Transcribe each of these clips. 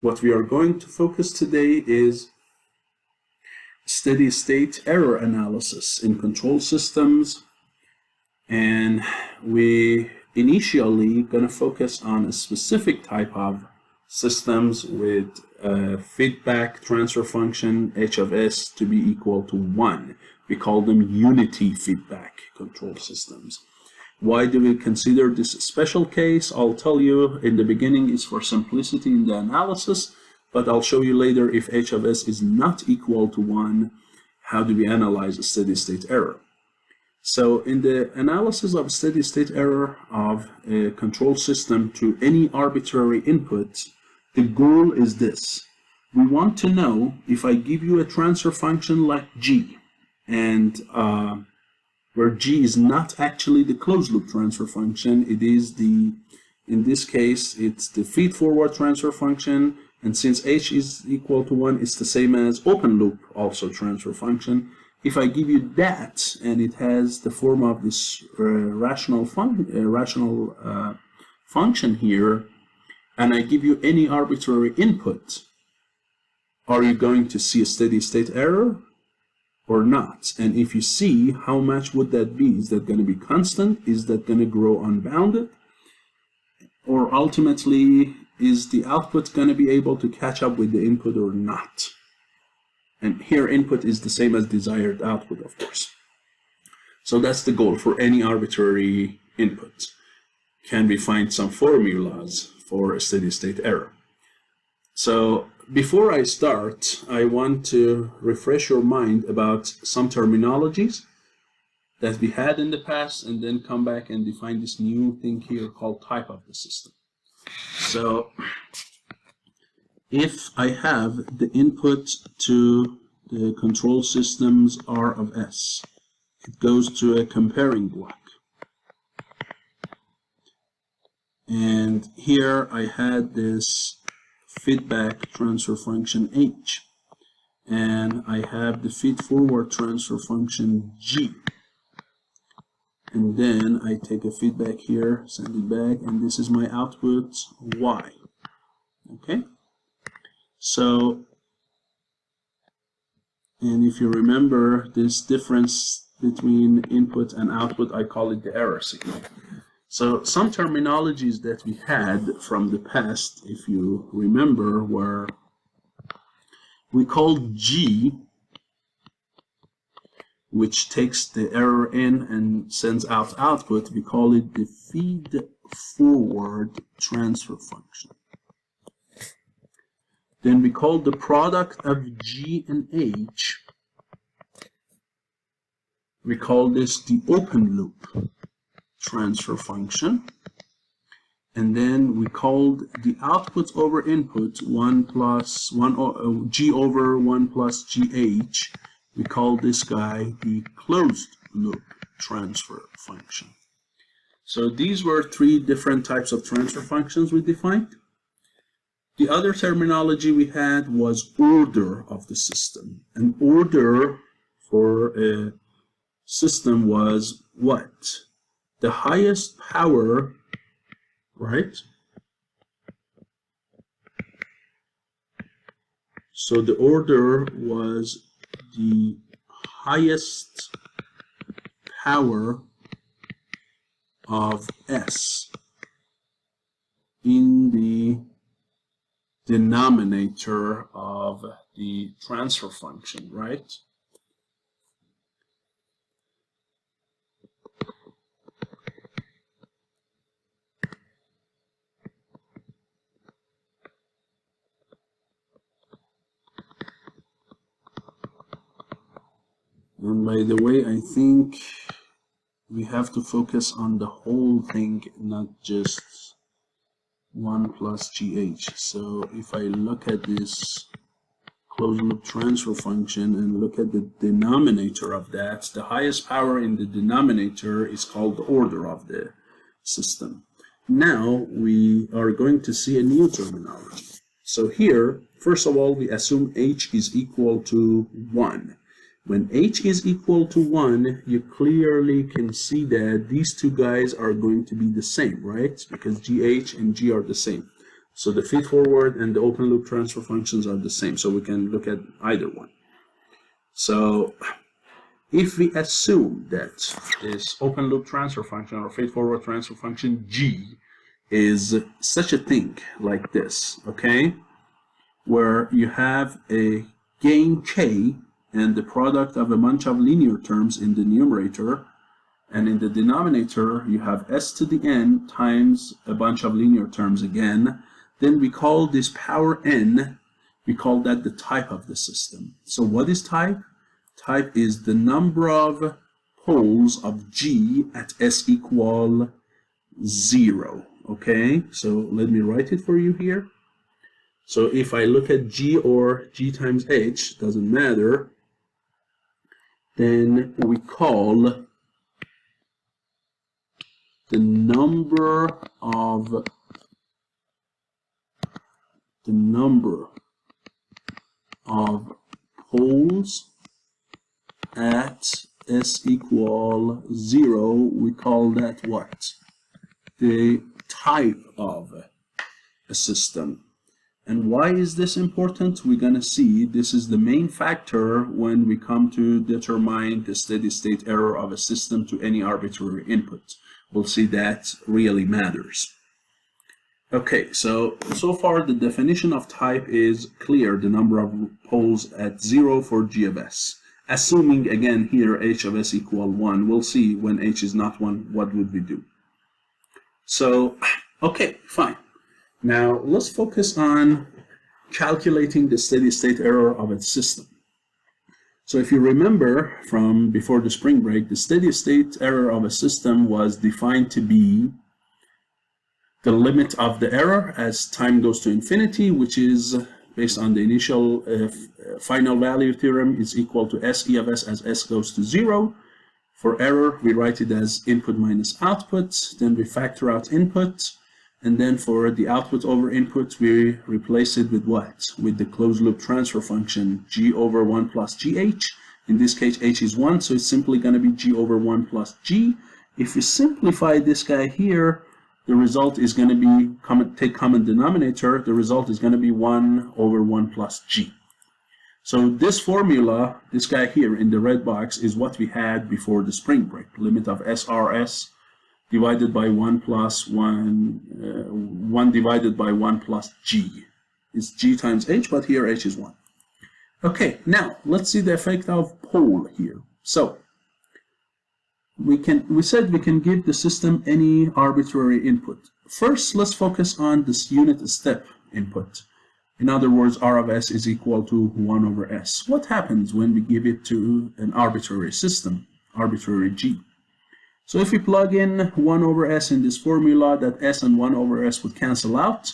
What we are going to focus today is steady state error analysis in control systems, and we initially going to focus on a specific type of systems with feedback transfer function h of s to be equal to 1. We call them unity feedback control systems. Why do we consider this a special case? I'll tell you in the beginning is for simplicity in the analysis, but I'll show you later if h of s is not equal to 1, how do we analyze a steady state error. So in the analysis of steady state error of a control system to any arbitrary input, the goal is this. We want to know if I give you a transfer function like g, and where g is not actually the closed loop transfer function, it is in this case, it's the feedforward transfer function, and since h is equal to 1, it's the same as open loop also transfer function. If I give you that, and it has the form of this rational function here, and I give you any arbitrary input, are you going to see a steady state error or not? And if you see, how much would that be? Is that going to be constant? Is that going to grow unbounded? Or ultimately, is the output going to be able to catch up with the input or not? And here input is the same as desired output, of course. So that's the goal for any arbitrary input. Can we find some formulas for a steady state error? So before I start, I want to refresh your mind about some terminologies that we had in the past, and then come back and define this new thing here called type of the system. So if I have the input to the control system's R of S, it goes to a comparing block. And here I had this feedback transfer function H, and I have the feedforward transfer function G. And then I take a feedback here, send it back, and this is my output Y. Okay? So, and if you remember this difference between input and output, I call it the error signal. So some terminologies that we had from the past, if you remember, were we called G, which takes the error in and sends out output, we call it the feedforward transfer function. Then we call the product of G and H, we call this the open loop transfer function. And then we called the output over input 1 plus 1 G over 1 plus GH. We call this guy the closed loop transfer function. So these were 3 different types of transfer functions we defined. The other terminology we had was order of the system. An order for a system was what? The highest power, right? So the order was the highest power of S in the denominator of the transfer function, right? And by the way, I think we have to focus on the whole thing, not just 1 plus GH. So if I look at this closed loop transfer function and look at the denominator of that, the highest power in the denominator is called the order of the system. Now we are going to see a new terminology. So here, first of all, we assume H is equal to 1. When H is equal to 1, you clearly can see that these two guys are going to be the same, right? Because GH and G are the same. So the feedforward and the open loop transfer functions are the same, so we can look at either one. So if we assume that this open loop transfer function or feedforward transfer function G is such a thing like this, okay, where you have a gain K and the product of a bunch of linear terms in the numerator, and in the denominator you have s to the n times a bunch of linear terms again, then we call this power n, we call that the type of the system. So what is type? Type is the number of poles of G at s equal 0. Okay, so let me write it for you here. So if I look at G or G times H, doesn't matter, then we call the number of poles at s equal 0, we call that what? The type of a system. And why is this important? We're going to see this is the main factor when we come to determine the steady state error of a system to any arbitrary input. We'll see that really matters. Okay, so far the definition of type is clear, the number of poles at 0 for G of s. Assuming again here h of s equal 1, we'll see when h is not 1, what would we do? So, okay, fine. Now let's focus on calculating the steady state error of a system. So if you remember from before the spring break, the steady state error of a system was defined to be the limit of the error as time goes to infinity, which is based on the initial final value theorem, is equal to s e of s as s goes to 0. For error, we write it as input minus output, then we factor out input, and then for the output over input, we replace it with what? With the closed loop transfer function, g over 1 plus gh. In this case, h is 1, so it's simply going to be g over 1 plus g. If we simplify this guy here, the result is going to be, take common denominator, the result is going to be 1 over 1 plus g. So this formula, this guy here in the red box, is what we had before the spring break. Limit of SRS divided by 1 plus 1 divided by 1 plus g. It's g times h, but here h is 1. Okay, now let's see the effect of pole here. So we said we can give the system any arbitrary input. First, let's focus on this unit step input. In other words, r of s is equal to 1 over s. What happens when we give it to an arbitrary system, arbitrary g? So if we plug in 1 over s in this formula, that s and 1 over s would cancel out.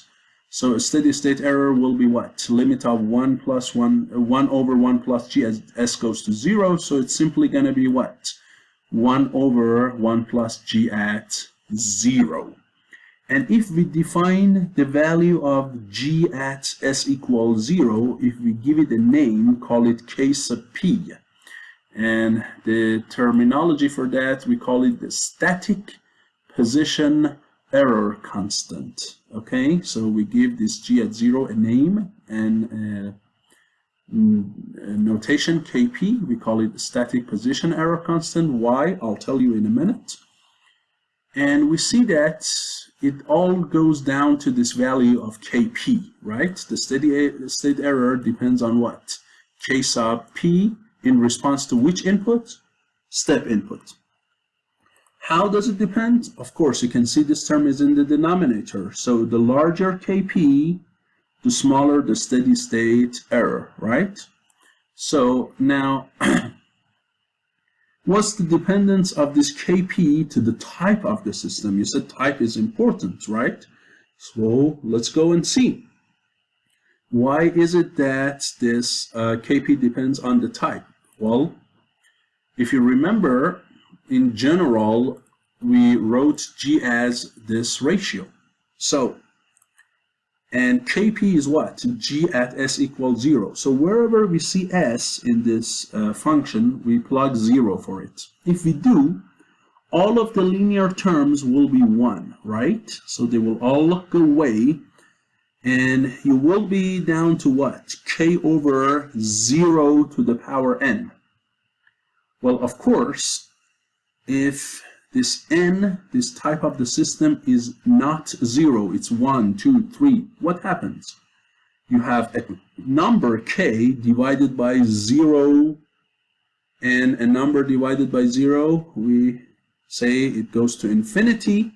So a steady state error will be what? Limit of 1 over 1 plus g as s goes to 0. So it's simply going to be what? 1 over 1 plus g at 0. And if we define the value of g at s equals 0, if we give it a name, call it k sub p. And the terminology for that, we call it the static position error constant. Okay, so we give this g at 0 a name and a notation kp. We call it the static position error constant. Why? I'll tell you in a minute. And we see that it all goes down to this value of kp, right? The steady state error depends on what? K sub p in response to which input? Step input. How does it depend? Of course, you can see this term is in the denominator. So the larger kp, the smaller the steady state error, right? So now, what's the dependence of this kp to the type of the system? You said type is important, right? So let's go and see. Why is it that this kp depends on the type? Well, if you remember, in general, we wrote g as this ratio. So, and kp is what? G at s equals 0. So wherever we see s in this function, we plug 0 for it. If we do, all of the linear terms will be 1, right? So they will all go away. And you will be down to what? K over 0 to the power n. Well, of course, if this n, this type of the system, is not 0, it's 1, 2, 3, what happens? You have a number k divided by 0, and a number divided by 0, we say it goes to infinity.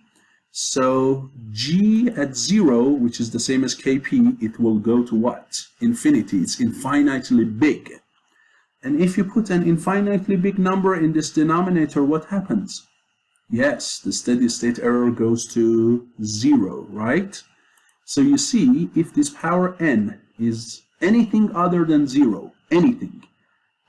So g at 0, which is the same as kp, it will go to what? Infinity. It's infinitely big. And if you put an infinitely big number in this denominator, what happens? Yes, the steady state error goes to 0, right? So you see, if this power n is anything other than 0, anything,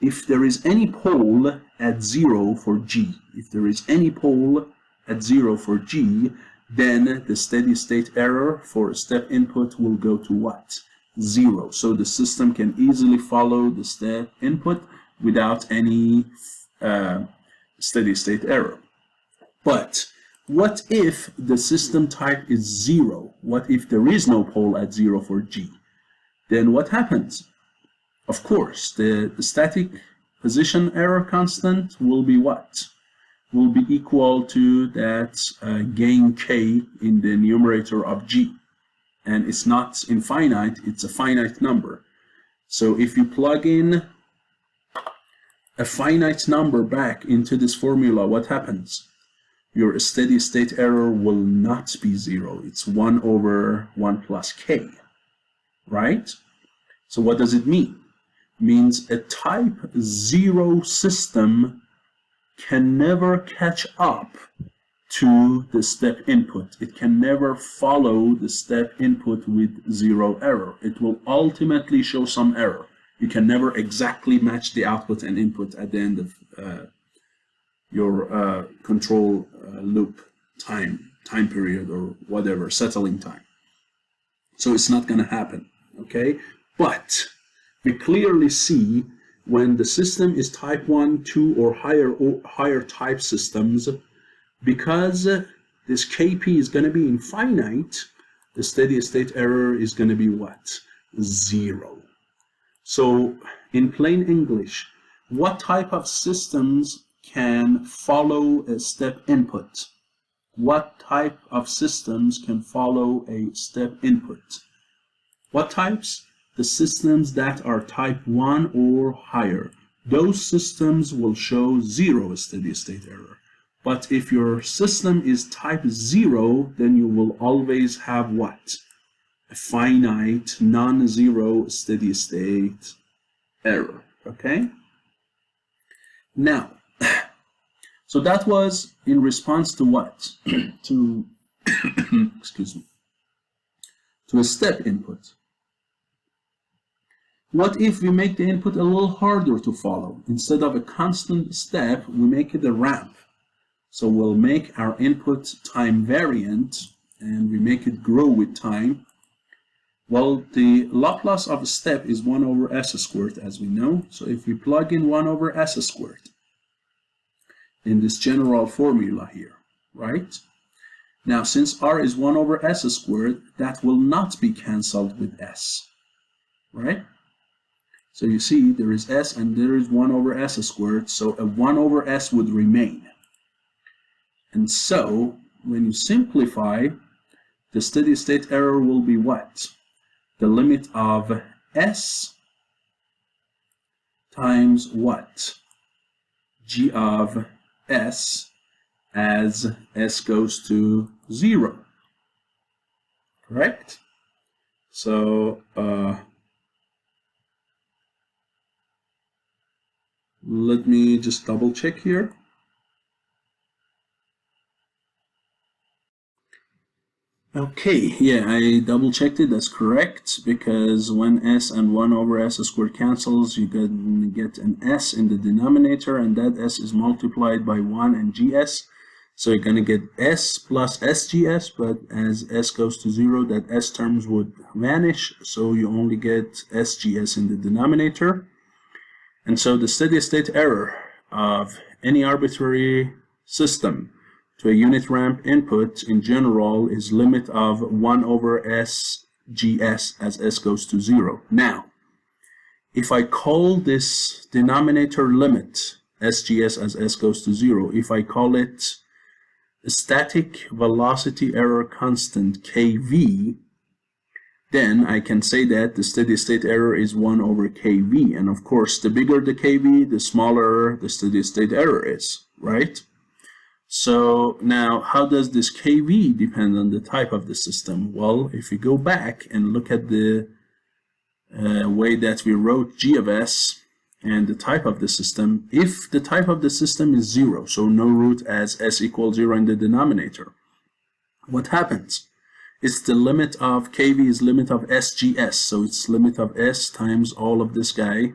if there is any pole at 0 for g, if there is any pole at 0 for g, then the steady state error for step input will go to what? 0. So the system can easily follow the step input without any steady state error. But what if the system type is 0? What if there is no pole at 0 for g? Then what happens? Of course, the static position error constant will be what? Will be equal to that gain k in the numerator of g. And it's not infinite, it's a finite number. So if you plug in a finite number back into this formula, what happens? Your steady state error will not be 0. It's 1 over 1 plus k, right? So what does it mean? It means a type 0 system can never catch up to the step input. It can never follow the step input with 0 error. It will ultimately show some error. You can never exactly match the output and input at the end of your control loop time period or whatever, settling time. So it's not going to happen, okay? But we clearly see when the system is type 1, 2, or higher type systems, because this kp is going to be infinite, the steady state error is going to be what? 0. So in plain English, what type of systems can follow a step input? What type of systems can follow a step input? What types? The systems that are type 1 or higher. Those systems will show 0 steady state error. But if your system is type 0, then you will always have what? A finite, non-zero steady state error, okay? Now, so that was in response to what? to, excuse me, to a step input. What if we make the input a little harder to follow? Instead of a constant step, we make it a ramp. So we'll make our input time variant, and we make it grow with time. Well, the Laplace of a step is 1 over s squared, as we know. So if we plug in 1 over s squared in this general formula here, right? Now, since r is 1 over s squared, that will not be cancelled with s, right? So you see, there is s and there is 1 over s squared, so a 1 over s would remain. And so, when you simplify, the steady state error will be what? The limit of s times what? G of s as s goes to 0. Correct? So, let me just double check here. Okay, yeah, I double checked it. That's correct, because when s and 1 over s squared cancels, you get an s in the denominator, and that s is multiplied by 1 and gs. So you're going to get s plus sgs, but as s goes to 0, that s terms would vanish, so you only get sgs in the denominator. And so the steady state error of any arbitrary system to a unit ramp input in general is limit of 1 over s SGS as S goes to 0. Now, if I call this denominator limit, SGS as S goes to 0, if I call it static velocity error constant KV, then I can say that the steady state error is 1 over KV. And of course, the bigger the KV, the smaller the steady state error is, right? So now, how does this KV depend on the type of the system? Well, if you go back and look at the way that we wrote G of S and the type of the system, if the type of the system is 0, so no root as S equals 0 in the denominator, what happens? It's the limit of KV is limit of SGS, so it's limit of S times all of this guy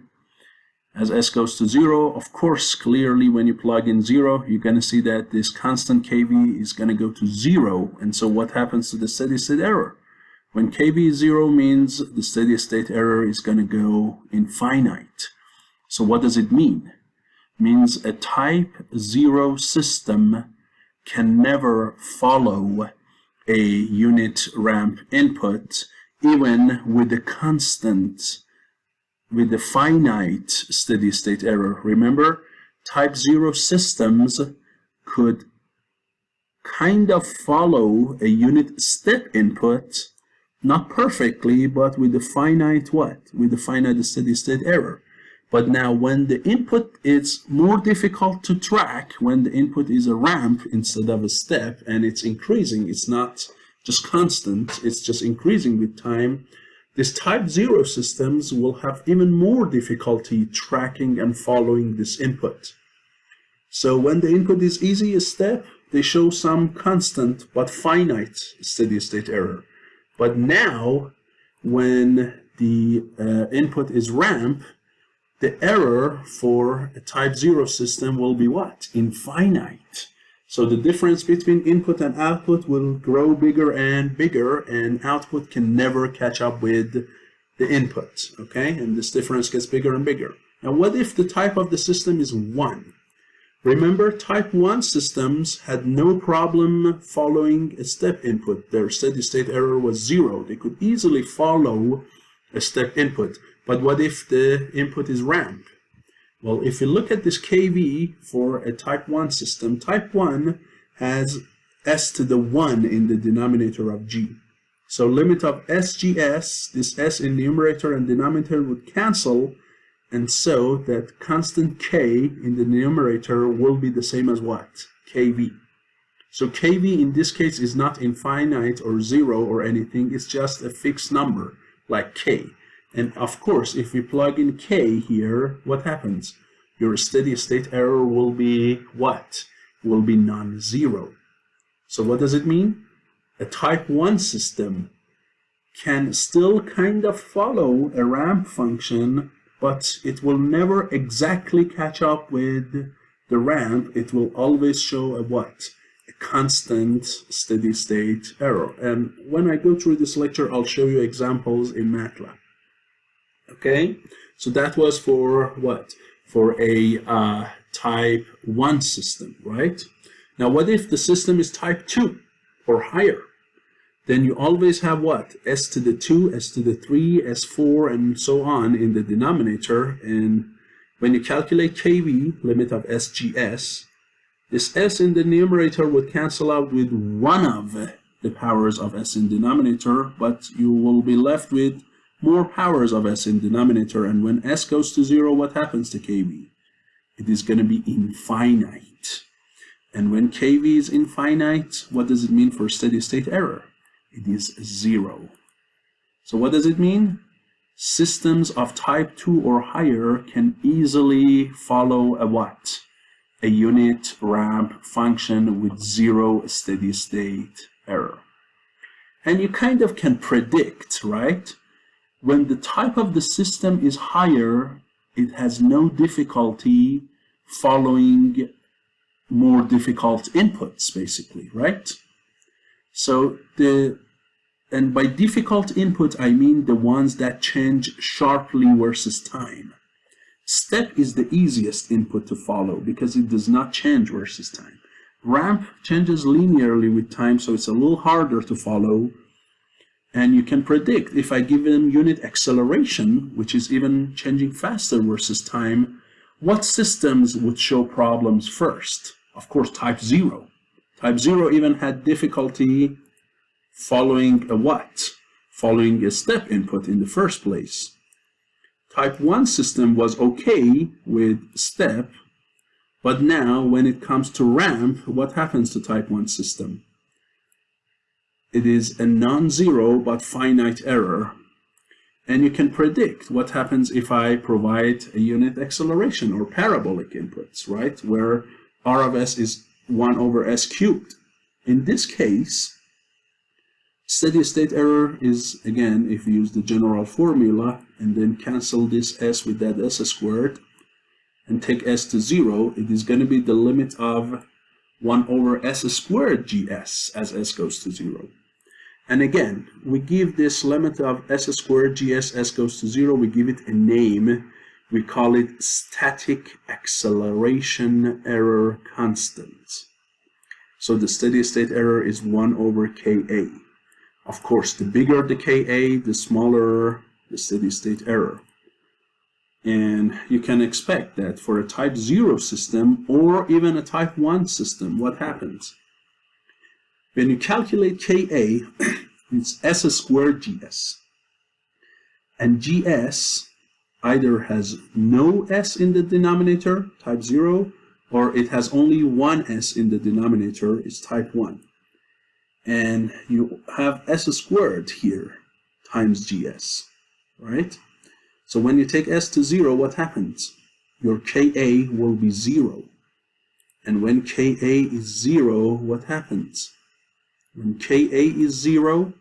as S goes to 0. Of course, clearly when you plug in 0, you're going to see that this constant KV is going to go to 0. And so what happens to the steady state error? When KV is 0 means the steady state error is going to go infinite. So what does it mean? It means a type 0 system can never follow a unit ramp input, even with the constant, with the finite steady state error. Remember, type 0 systems could kind of follow a unit step input, not perfectly, but with the finite what? With the finite steady state error. But now when the input is more difficult to track, when the input is a ramp instead of a step, and it's increasing, it's not just constant, it's just increasing with time, these type 0 systems will have even more difficulty tracking and following this input. So when the input is easy, a step, they show some constant but finite steady state error. But now, when the input is ramp, the error for a type 0 system will be what? Infinite. So the difference between input and output will grow bigger and bigger, and output can never catch up with the input, okay? And this difference gets bigger and bigger. Now, what if the type of the system is 1? Remember, type 1 systems had no problem following a step input. Their steady state error was 0. They could easily follow a step input. But what if the input is ramp? Well, if you look at this KV for a type 1 system, type 1 has S to the 1 in the denominator of G. So limit of SGS, this S in numerator and denominator would cancel, and so that constant K in the numerator will be the same as what? KV. So KV in this case is not infinite or 0 or anything, it's just a fixed number like K. And of course, if we plug in K here, what happens? Your steady state error will be what? Will be non-zero. So what does it mean? A type 1 system can still kind of follow a ramp function, but it will never exactly catch up with the ramp. It will always show a what? A constant steady state error. And when I go through this lecture, I'll show you examples in MATLAB. Okay, so that was for what? For a type 1 system, right? Now, what if the system is type 2 or higher? Then you always have what? S to the 2, S to the 3, S4, and so on in the denominator. And when you calculate KV, limit of SGS, this S in the numerator would cancel out with one of the powers of S in denominator, but you will be left with more powers of S in denominator, and when S goes to 0, what happens to KV? It is going to be infinite. And when KV is infinite, what does it mean for steady state error? It is 0. So what does it mean? Systems of type 2 or higher can easily follow a what? A unit ramp function with 0 steady state error. And you kind of can predict, right? When the type of the system is higher, it has no difficulty following more difficult inputs, basically, right? So and by difficult input, I mean the ones that change sharply versus time. Step is the easiest input to follow because it does not change versus time. Ramp changes linearly with time, so it's a little harder to follow. And you can predict if I give them unit acceleration, which is even changing faster versus time, what systems would show problems first. Of course, type 0. Type 0 even had difficulty following a what? Following a step input in the first place. Type 1 system was okay with step, but now when it comes to ramp, what happens to type 1 system? It is a non-zero but finite error. And you can predict what happens if I provide a unit acceleration or parabolic inputs, right? Where R of S is 1 over S cubed. In this case, steady state error is, again, if you use the general formula and then cancel this S with that S squared and take S to 0, it is going to be the limit of 1 over S squared GS as S goes to 0. And again, we give this limit of S squared GS, S goes to 0, we give it a name. We call it static acceleration error constant. So the steady state error is 1 over Ka. Of course, the bigger the Ka, the smaller the steady state error. And you can expect that for a type 0 system or even a type 1 system, what happens? When you calculate Ka, it's S squared GS. And GS either has no S in the denominator, type 0, or it has only one S in the denominator, it's type 1. And you have S squared here times GS, right? So when you take S to 0, what happens? Your Ka will be 0. And when Ka is 0, what happens? When Ka is 0,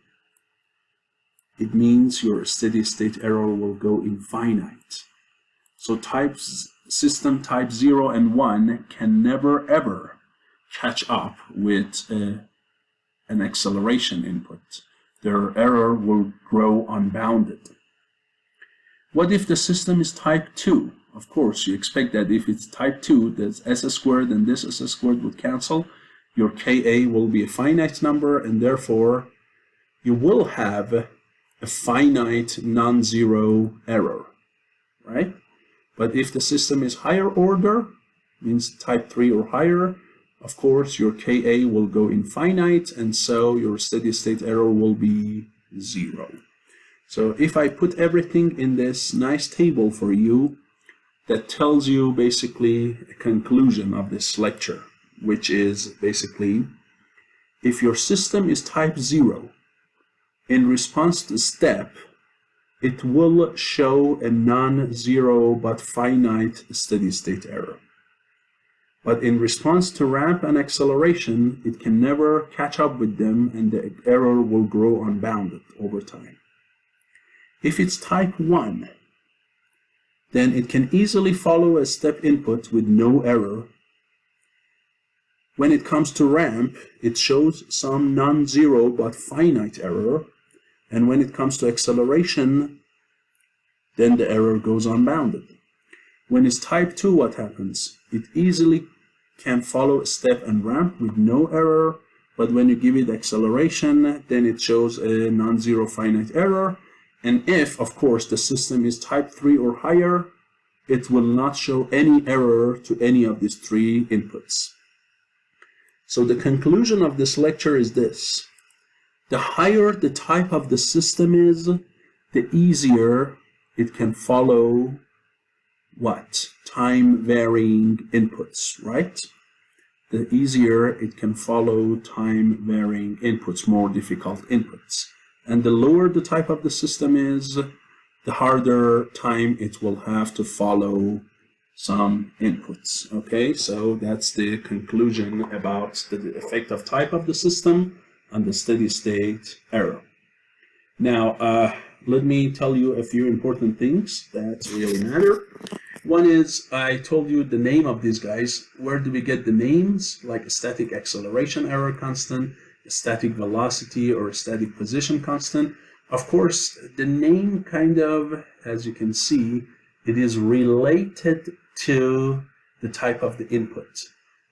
it means your steady state error will go infinite. So system type 0 and 1 can never ever catch up with an acceleration input. Their error will grow unbounded. What if the system is type 2? Of course, you expect that if it's type 2, that S squared and this S squared would cancel. Your Ka will be a finite number, and therefore you will have a finite non-zero error, right? But if the system is higher order, means type 3 or higher, of course your Ka will go infinite, and so your steady state error will be 0. So if I put everything in this nice table for you, that tells you basically a conclusion of this lecture, which is basically, if your system is type 0, in response to step, it will show a non-zero but finite steady state error. But in response to ramp and acceleration, it can never catch up with them, and the error will grow unbounded over time. If it's type 1, then it can easily follow a step input with no error. When it comes to ramp, it shows some non-zero but finite error. And when it comes to acceleration, then the error goes unbounded. When it's type 2, what happens? It easily can follow a step and ramp with no error, but when you give it acceleration, then it shows a non-zero finite error. And if, of course, the system is type 3 or higher, it will not show any error to any of these 3 inputs. So the conclusion of this lecture is this. The higher the type of the system is, the easier it can follow what? Time varying inputs, right? The easier it can follow time varying inputs, more difficult inputs. And the lower the type of the system is, the harder time it will have to follow some inputs. Okay, so that's the conclusion about the effect of type of the system on the steady state error. Now, let me tell you a few important things that really matter. One is, I told you the name of these guys. Where do we get the names? Like a static acceleration error constant, a static velocity, or a static position constant. Of course, the name kind of, as you can see, it is related to the type of the input.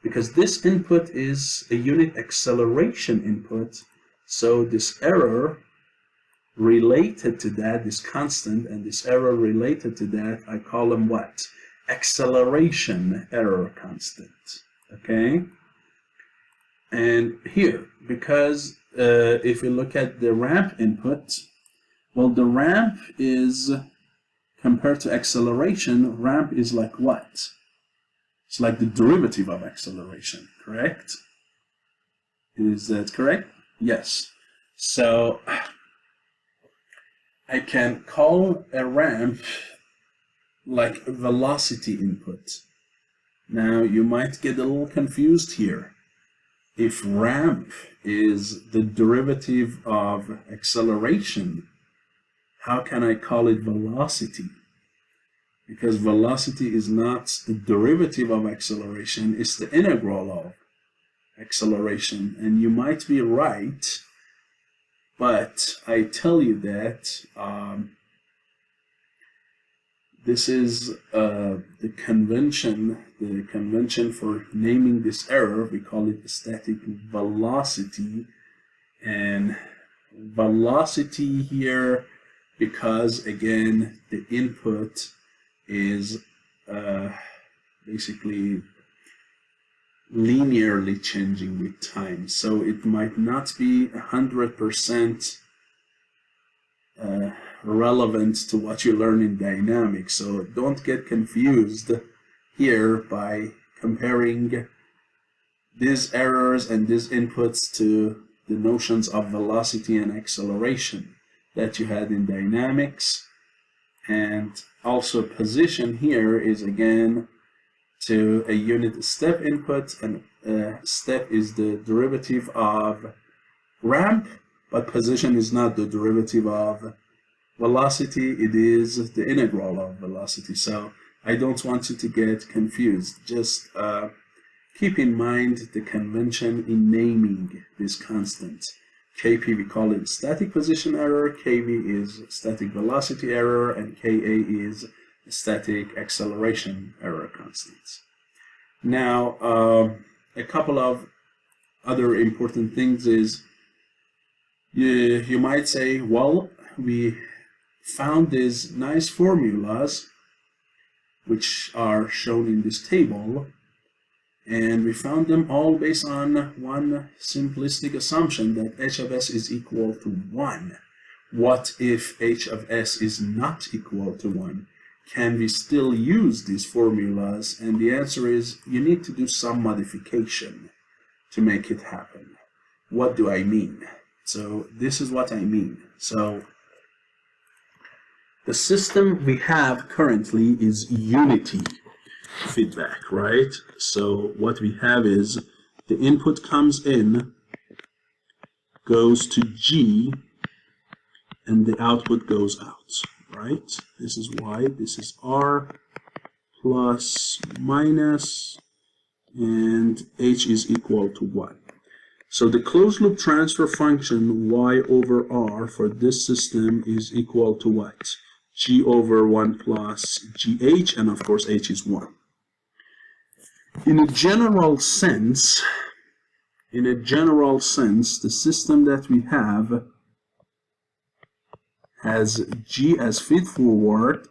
Because this input is a unit acceleration input, so this error related to that, this constant and this error related to that, I call them what? Acceleration error constant. Okay? And here, because if you look at the ramp input, well, the ramp is, compared to acceleration, ramp is like what? It's like the derivative of acceleration, correct? Is that correct? Yes. So I can call a ramp like a velocity input. Now you might get a little confused here. If ramp is the derivative of acceleration, how can I call it velocity? Because velocity is not the derivative of acceleration, it's the integral of acceleration. And you might be right, but I tell you that this is the convention for naming this error. We call it static velocity. And velocity here, because again, the input is basically linearly changing with time. So it might not be 100% relevant to what you learn in dynamics. So don't get confused here by comparing these errors and these inputs to the notions of velocity and acceleration that you had in dynamics. And also position here is again to a unit step input, and step is the derivative of ramp, but position is not the derivative of velocity, it is the integral of velocity. So I don't want you to get confused. Just keep in mind the convention in naming this constant. Kp, we call it static position error, Kv is static velocity error, and Ka is static acceleration error constants. Now, a couple of other important things is, you might say, well, we found these nice formulas which are shown in this table, and we found them all based on one simplistic assumption that h of s is equal to 1. What if h of s is not equal to 1? Can we still use these formulas? And the answer is, you need to do some modification to make it happen. What do I mean? So this is what I mean. So the system we have currently is unity feedback, right? So what we have is the input comes in, goes to G, and the output goes out, right? This is Y, this is R, plus, minus, and H is equal to 1. So the closed loop transfer function Y over R for this system is equal to what? G over 1 plus GH, and of course H is 1. In a general sense, the system that we have has G as feedforward,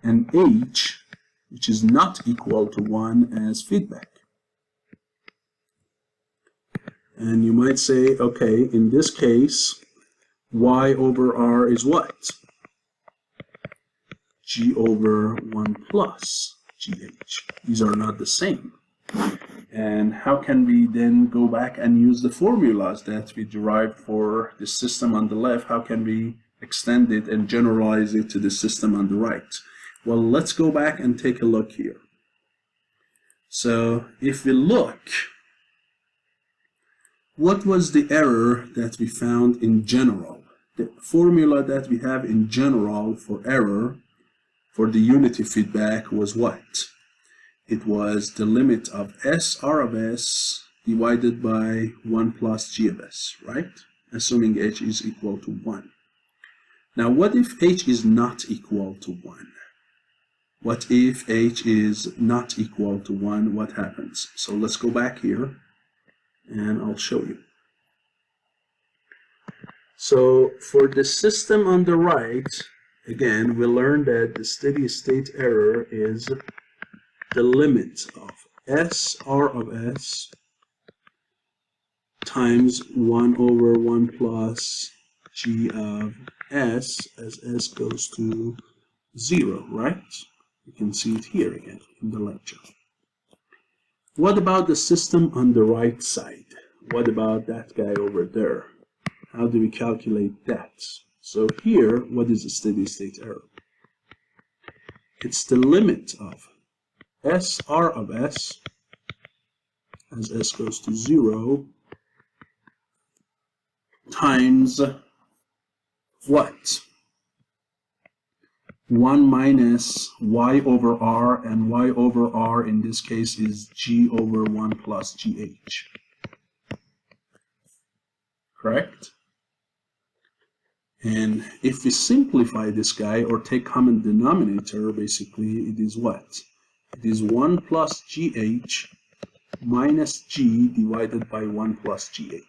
and H, which is not equal to 1, as feedback. And you might say, okay, in this case, Y over R is what? G over 1 plus GH. These are not the same. And how can we then go back and use the formulas that we derived for the system on the left? How can we extend it and generalize it to the system on the right? Well, let's go back and take a look here. So if we look, what was the error that we found in general? The formula that we have in general for error for the unity feedback was what? It was the limit of S, R of S, divided by 1 plus G of S, right? Assuming H is equal to 1. Now, what if H is not equal to 1? What if h is not equal to 1? What happens? So let's go back here and I'll show you. So for the system on the right, again, we learned that the steady state error is the limit of s r of s times 1 over 1 plus g of s as s goes to 0, right? You can see it here again in the lecture. What about the system on the right side? What about that guy over there? How do we calculate that? So here, what is the steady state error? It's the limit of SR of S as S goes to 0 times what? 1 minus y over r, and y over r in this case is g over 1 plus gh. Correct? And if we simplify this guy or take common denominator, basically it is what? It is 1 plus gh minus g divided by 1 plus gh.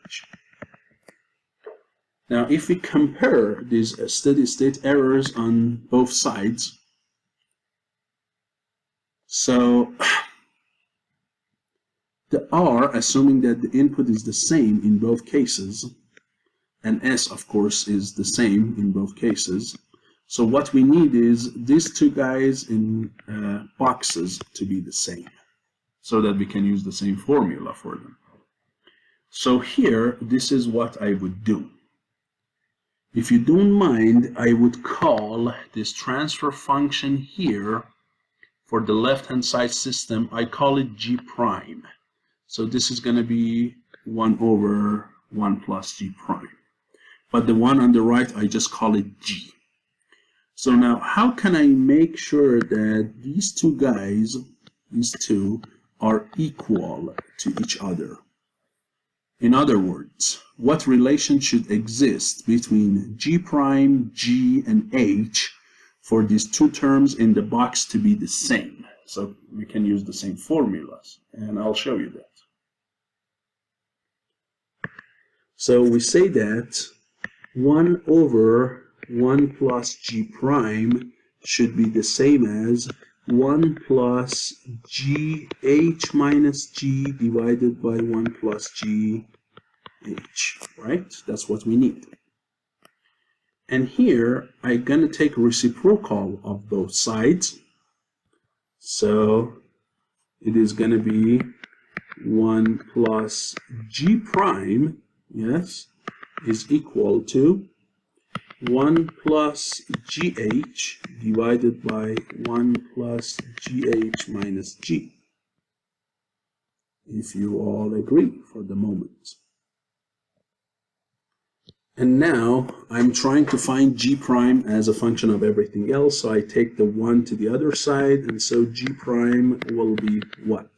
Now, if we compare these steady state errors on both sides, so the r, assuming that the input is the same in both cases, and s, of course, is the same in both cases. So what we need is these two guys in boxes to be the same, so that we can use the same formula for them. So here, this is what I would do. If you don't mind, I would call this transfer function here for the left-hand side system, I call it g prime. So this is going to be 1 over 1 plus g prime. But the one on the right, I just call it g. So now, how can I make sure that these two guys, these two, are equal to each other? In other words, what relation should exist between g prime, g, and h for these two terms in the box to be the same? So we can use the same formulas, and I'll show you that. So we say that 1 over 1 plus g prime should be the same as 1 plus gh minus g divided by 1 plus gh, right? That's what we need. And here, I'm going to take reciprocal of both sides. So it is going to be 1 plus g prime, yes, is equal to 1 plus gh divided by 1 plus gh minus g, if you all agree for the moment. And now I'm trying to find g prime as a function of everything else, so I take the 1 to the other side, and so g prime will be what?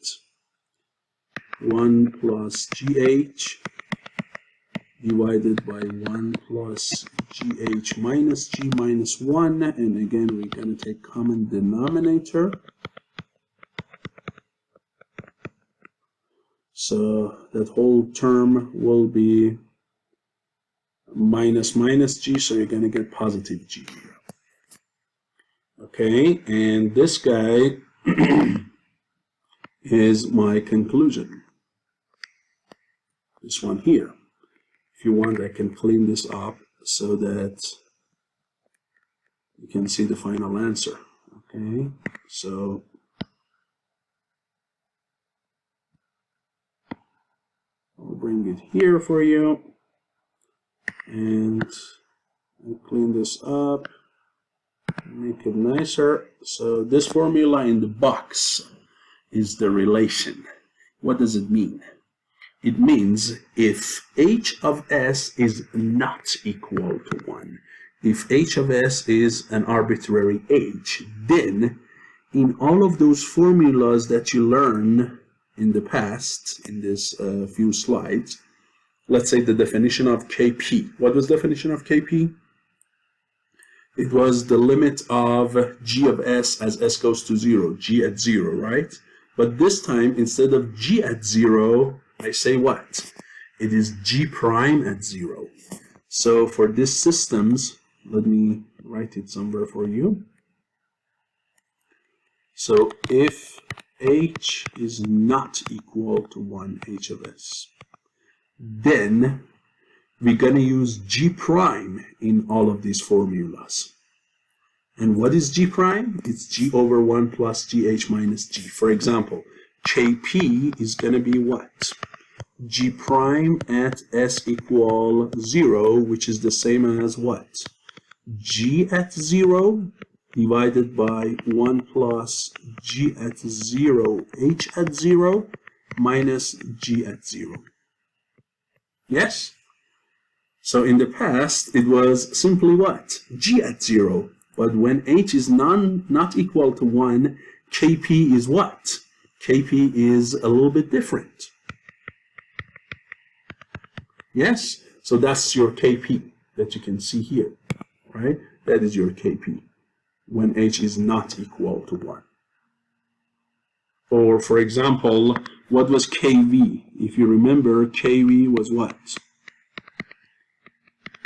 1 plus gh divided by 1 plus gh minus g minus 1, and again we're going to take common denominator. So that whole term will be minus g, so you're going to get positive g here. Okay, and this guy is my conclusion. This one here. If you want, I can clean this up so that you can see the final answer. Okay, so I'll bring it here for you, and I'll clean this up, make it nicer. So this formula in the box is the relation. What does it mean? It means if h of s is not equal to 1, if h of s is an arbitrary h, then in all of those formulas that you learned in the past, in this few slides, let's say the definition of Kp. What was the definition of Kp? It was the limit of g of s as s goes to 0, g at 0, right? But this time, instead of g at 0, I say what? It is g prime at 0. So for these systems, let me write it somewhere for you. So if h is not equal to 1 h of s, then we're going to use g prime in all of these formulas. And what is g prime? It's g over 1 plus gh minus g. For example, kp is going to be what? G prime at s equal 0, which is the same as what? G at 0 divided by 1 plus g at 0, h at 0, minus g at 0. Yes? So in the past, it was simply what? G at 0. But when h is not equal to 1, kp is what? Kp is a little bit different. Yes? So that's your kp that you can see here, right? That is your kp when h is not equal to 1. Or, for example, what was kv? If you remember, kv was what?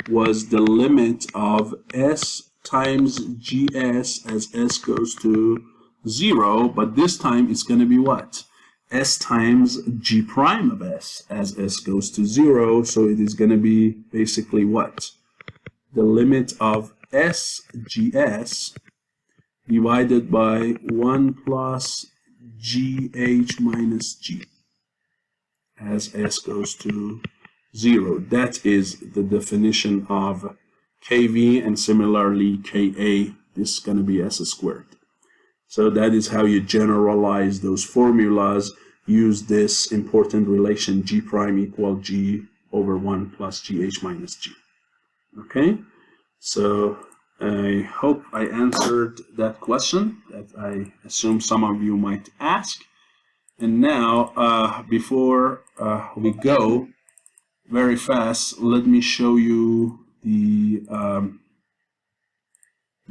Was the limit of s times gs as s goes to 0, but this time it's going to be what? S times g prime of s as s goes to 0, so it is going to be basically what? The limit of s gs divided by 1 plus gh minus g as s goes to 0. That is the definition of kv, and similarly ka, this is going to be s squared. So that is how you generalize those formulas. Use this important relation g prime equal g over 1 plus gh minus g. Okay, so I hope I answered that question that I assume some of you might ask. And now, before we go very fast, let me show you the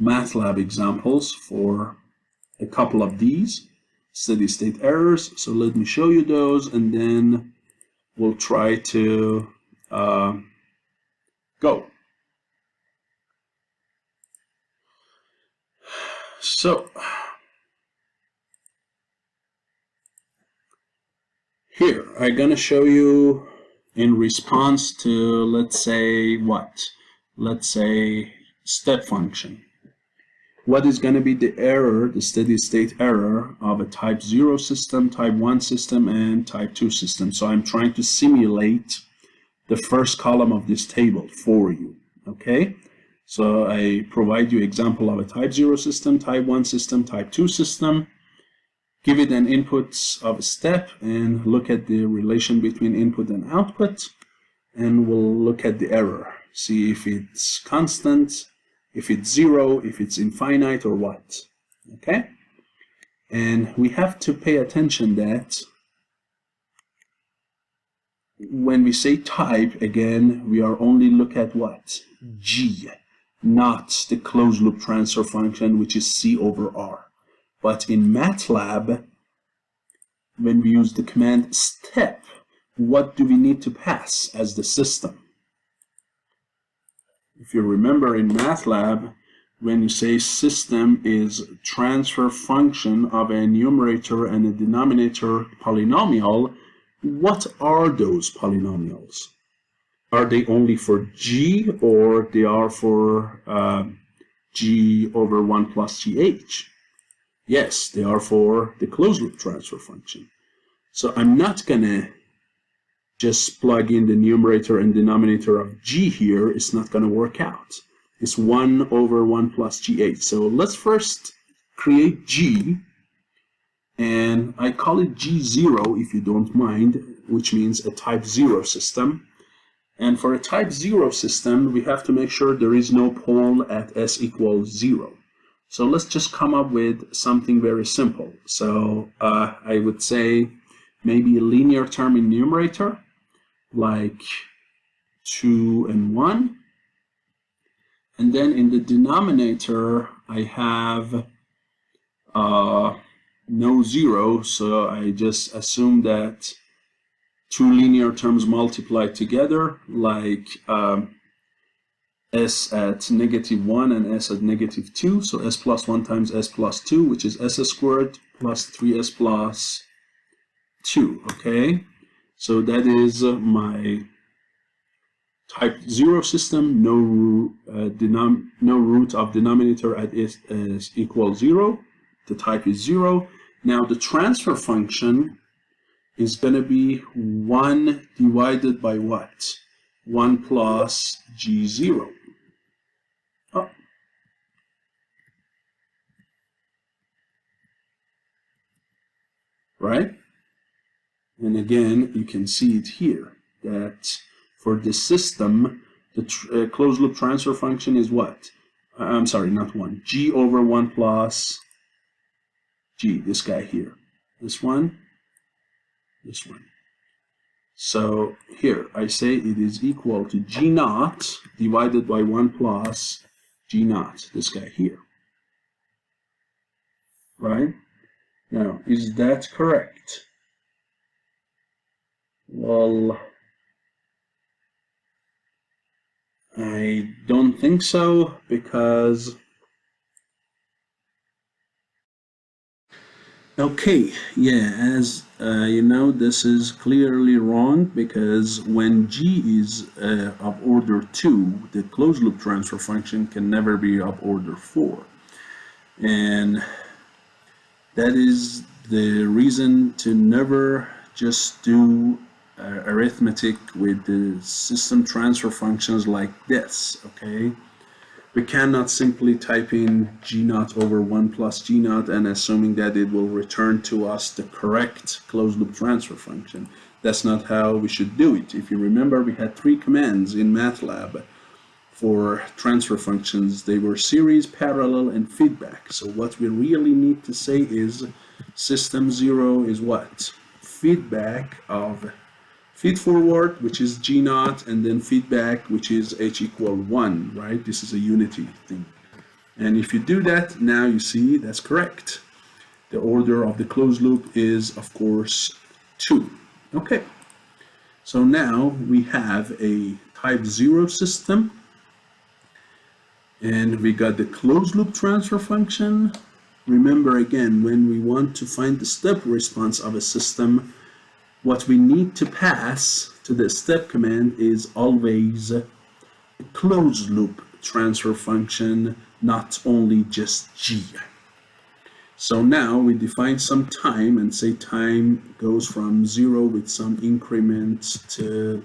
MATLAB examples for a couple of these steady state errors. So let me show you those, and then we'll try to go. So here I'm going to show you in response to, let's say, what? Let's say step function. What is going to be the error, the steady state error of a type 0 system, type 1 system, and type 2 system? So I'm trying to simulate the first column of this table for you, okay? So I provide you example of a type 0 system, type 1 system, type 2 system, give it an input of a step, and look at the relation between input and output, and we'll look at the error, see if it's constant, if it's 0, if it's infinite, or what, okay? And we have to pay attention that when we say type, again, we are only look at what? G, not the closed loop transfer function, which is C over R. But in MATLAB, when we use the command step, what do we need to pass as the system? If you remember in MATLAB, when you say system is transfer function of a numerator and a denominator polynomial, what are those polynomials? Are they only for g, or they are for g over 1 plus gh? Yes, they are for the closed loop transfer function. So I'm not going to just plug in the numerator and denominator of g here. It's not going to work out. It's 1 over 1 plus gh. So let's first create g, and I call it g0 if you don't mind, which means a type 0 system. And for a type 0 system, we have to make sure there is no pole at s equals 0. So let's just come up with something very simple. So I would say maybe a linear term in numerator, like 2 and 1. And then in the denominator, I have no zero, so I just assume that two linear terms multiply together, like s at -1 and s at -2. So s plus 1 times s plus 2, which is s squared plus 3s plus 2. Okay, so that is my type 0 system. No root of denominator at is equal 0. The type is 0. Now the transfer function is going to be 1 divided by what? 1 plus g0. Oh. Right? And again, you can see it here, that for this system, the closed loop transfer function is what? I'm sorry, not 1. G over 1 plus g, this guy here. This one, this one. So here, I say it is equal to g naught divided by 1 plus g naught, this guy here. Right? Now, is that correct? Well, I don't think so, because okay, yeah, as you know, this is clearly wrong, because when g is of order 2, the closed loop transfer function can never be of order 4. And that is the reason to never just do arithmetic with the system transfer functions like this, okay? We cannot simply type in g naught over 1 plus g naught and assuming that it will return to us the correct closed loop transfer function. That's not how we should do it. If you remember, we had 3 commands in MATLAB for transfer functions. They were series, parallel, and feedback. So what we really need to say is system 0 is what? Feedback of feedforward, which is g naught, and then feedback, which is h equal 1, right? This is a unity thing. And if you do that, now you see that's correct. The order of the closed loop is, of course, 2. Okay, so now we have a type 0 system, and we got the closed loop transfer function. Remember again, when we want to find the step response of a system, what we need to pass to the step command is always a closed loop transfer function, not only just g. So now we define some time and say time goes from 0 with some increment to,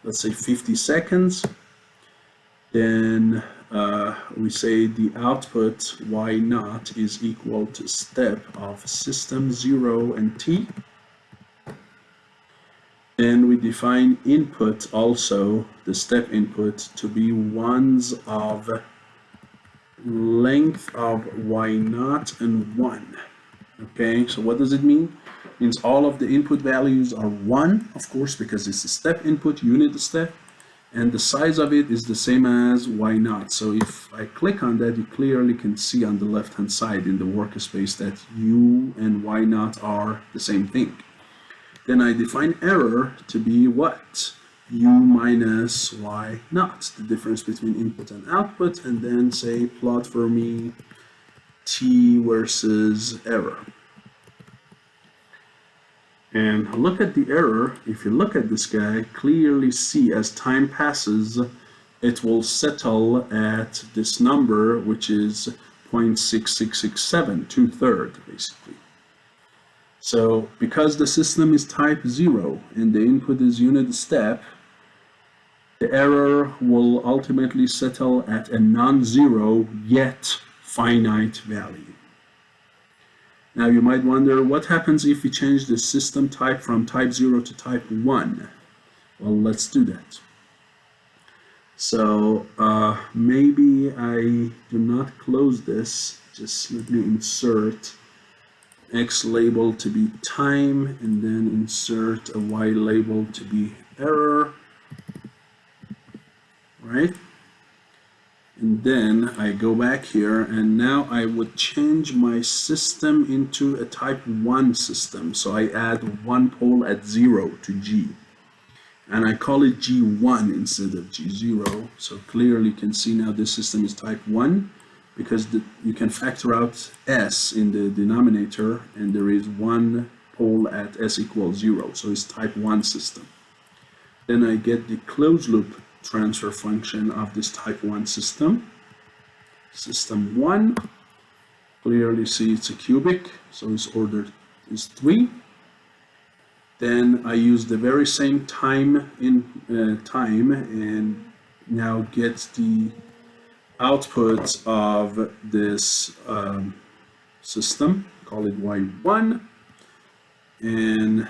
let's say, 50 seconds. Then we say the output y naught is equal to step of system 0 and t. And we define input also, the step input, to be ones of length of y naught and 1. Okay, so what does it mean? It means all of the input values are 1, of course, because it's a step input, unit step, and the size of it is the same as y naught. So if I click on that, you clearly can see on the left hand side in the workspace that u and y naught are the same thing. Then I define error to be what? U minus y naught, the difference between input and output, and then say plot for me t versus error. And look at the error. If you look at this guy, clearly see as time passes, it will settle at this number, which is 0.6667, 2/3 basically. So because the system is type 0 and the input is unit step, the error will ultimately settle at a non-zero yet finite value. Now you might wonder, what happens if we change the system type from type 0 to type 1? Well, let's do that. So maybe I do not close this. Just let me insert X label to be time, and then insert a Y label to be error, right? And then I go back here, and now I would change my system into a type 1 system. So I add one pole at 0 to G. And I call it G1 instead of G0. So clearly you can see now this system is type 1 because you can factor out S in the denominator, and there is one pole at S equals 0. So it's type 1 system. Then I get the closed loop transfer function of this type 1 system. System 1, clearly see it's a cubic, so its order is 3. Then I use the very same time and now get the output of this system, call it Y1, and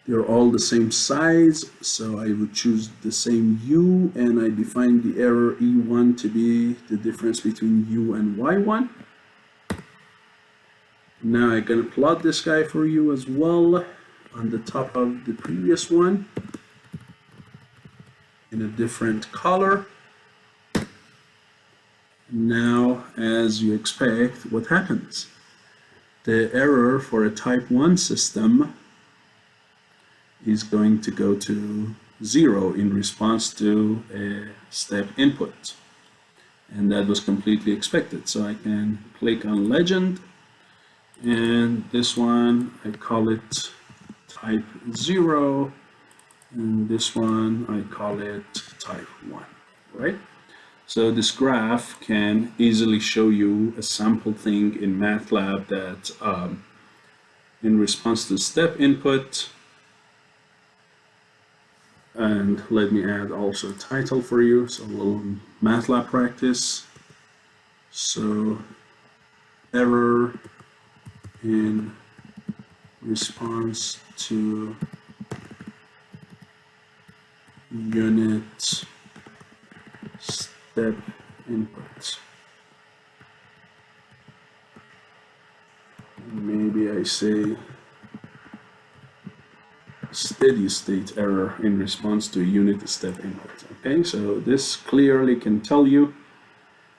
they're all the same size, so I would choose the same U, and I define the error E1 to be the difference between U and Y1. Now I'm going to plot this guy for you as well on the top of the previous one in a different color. Now, as you expect, what happens? The error for a type 1 system is going to go to 0 in response to a step input. And that was completely expected. So I can click on legend, and this one I call it type 0, and this one I call it type 1, right? So this graph can easily show you a sample thing in MATLAB that in response to step input. And let me add also a title for you, so a little MATLAB practice. So error in response to unit step input. Maybe I say steady state error in response to unit step input. Okay, so this clearly can tell you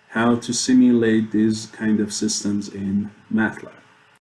how to simulate these kind of systems in MATLAB.